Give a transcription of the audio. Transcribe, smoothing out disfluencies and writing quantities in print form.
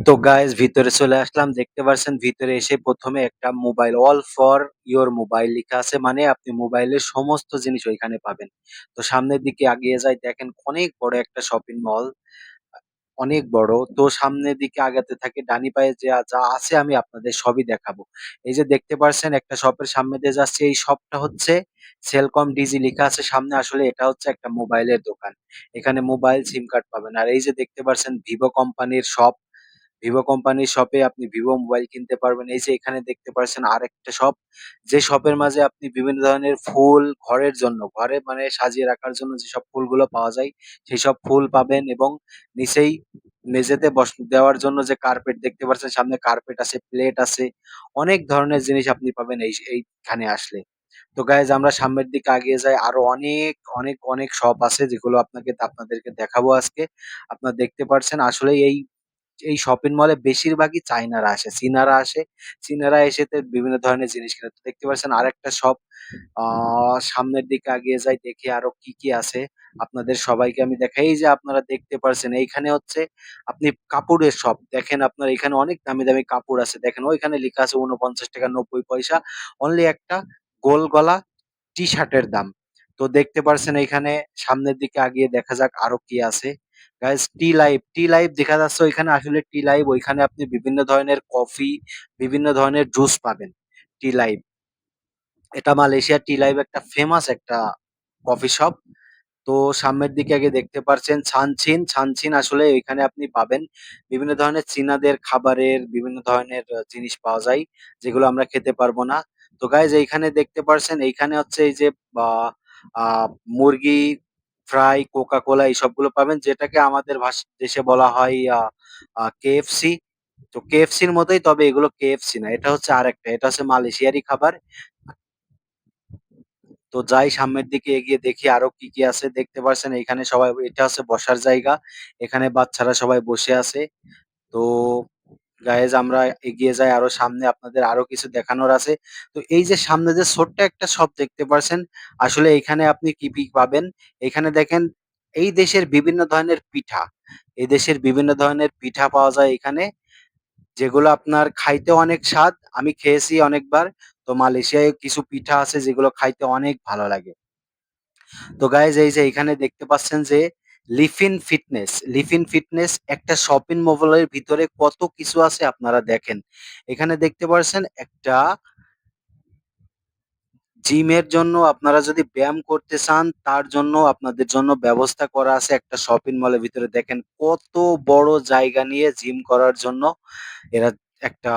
তো গাইস ভিতরে চলে আসলাম, দেখতে পারছেন ভিতরে এসে প্রথমে একটা mobile, all for your mobile লেখা আছে, মানে আপনি মোবাইলের সমস্ত জিনিস ওইখানে পাবেন। তো সামনের দিকে আগিয়ে যাই, দেখেন অনেক বড় একটা শপিং মল, অনেক বড়। তো সামনের দিকে আগাতে থাকি, ডানি পায়ে যা যা আছে আমি আপনাদের সবই দেখাবো। এই যে দেখতে পারছেন একটা শপের সামনে দিয়ে যাচ্ছে, এই শপটা হচ্ছে সেলকম ডিজি লেখা আছে সামনে, আসলে এটা হচ্ছে একটা মোবাইলের দোকান। এখানে মোবাইল সিম কার্ড পাবেন। আর এই যে দেখতে পারছেন ভিভো কোম্পানির শপ, ভিভো কোম্পানির শপে আপনি ভিভো মোবাইল কিনতে পারবেন। এই যে এখানে দেখতে পাচ্ছেন আরেকটা শপ, যে শপের মাঝে আপনি বিভিন্ন ধরনের ফুল ঘরের জন্য, ঘরে মানে সাজিয়ে রাখার জন্য যেসব ফুলগুলো পাওয়া যায় সেই সব ফুল পাবেন। এবং নিচেই মেঝেতে দেওয়ার জন্য যে কার্পেট দেখতে পাচ্ছেন, সামনে কার্পেট আছে, প্লেট আছে, অনেক ধরনের জিনিস আপনি পাবেন এইখানে আসলে। তো গাইজ আমরা সামনের দিকে আগিয়ে যাই, আরো অনেক অনেক অনেক শপ আছে যেগুলো আপনাদেরকে দেখাবো আজকে। আপনারা দেখতে পাচ্ছেন আসলে এই এই শপিং মলে বেশিরভাগই চাইনারা আসে, চীনারা আসে। চীনারা এসে তো বিভিন্ন ধরনের জিনিস কিনে। তো দেখতে পাচ্ছেন আরেকটা শপ, সামনের দিকে আগিয়ে যাই, দেখি আরো কি কি আছে। আপনাদের সবাইকে আমি দেখাই, এই যে আপনারা দেখতে পাচ্ছেন এইখানে হচ্ছে আপনি কাপড়ের শপ, দেখেন আপনার এখানে অনেক দামি দামি কাপড় আছে। দেখেন ওইখানে লেখা আছে 49 টাকা 90 পয়সা, অনলি একটা গোল গলা টি শার্টের দাম। তো দেখতে পারছেন এইখানে, সামনের দিকে আগিয়ে দেখা যাক আরো কি আছে। গাইস টি লাইভ দেখা যাচ্ছে ওইখানে, আসলে টি লাইভ ওইখানে আপনি বিভিন্ন ধরনের কফি, বিভিন্ন ধরনের জুস পাবেন। টি লাইভ, এটা মালয়েশিয়ার টি লাইভ একটা ফেমাস একটা কফি শপ। তো সামনের দিকে আগে দেখতে পাচ্ছেন ছানছিন, আসলে এখানে আপনি পাবেন বিভিন্ন ধরনের চীনাদের খাবারের বিভিন্ন ধরনের জিনিস পাওয়া যায়, যেগুলো আমরা খেতে পারবো না। তো গাইজ এইখানে দেখতে পাচ্ছেন, এইখানে হচ্ছে এই যে আহ, আহ, মুরগি ফ্রাই, কোকা কোলা এই সবগুলো পাবেন, যেটাকে আমাদের দেশে বলা হয় কেএফসি। তো কেএফসির মতোই, তবে এগুলো কেএফসি না, এটা হচ্ছে আরেকটা, এটা হচ্ছে মালয়েশিয়ারই খাবার। তো যাই সামনের দিকে এগিয়ে দেখি আরো কি কি আছে। দেখতে পাচ্ছেন এখানে সবাই, এটা হচ্ছে বসার জায়গা, এখানে বাচ্চারা সবাই বসে আছে। তো গায়েজ আমরা এগিয়ে যাই আরো সামনে, আপনাদের আরো কিছু দেখানোর আছে। তো এই যে সামনে যে ছোট্ট একটা শপ দেখতে পাচ্ছেন, আসলে এখানে আপনি কি কি পাবেন। এখানে দেখেন এই দেশের বিভিন্ন ধরনের পিঠা, এই দেশের বিভিন্ন ধরনের পিঠা পাওয়া যায় এখানে, যেগুলো আপনার খাইতে অনেক স্বাদ, আমি খেয়েছি অনেকবার। তো মালয়েশিয়ায় কিছু পিঠা আছে যেগুলো খাইতে অনেক ভালো লাগে। তো গাইজ এই যে এখানে দেখতে পাচ্ছেন যে লিভ ইন ফিটনেস একটা শপিং মলের ভিতরে কত কিছু আছে আপনারা দেখেন। এখানে দেখতে পাচ্ছেন একটা জিমের জন্য, আপনারা যদি ব্যায়াম করতে চান তার জন্য আপনাদের জন্য ব্যবস্থা করা আছে একটা শপিং মলের ভিতরে। দেখেন কত বড় জায়গা নিয়ে জিম করার জন্য এরা একটা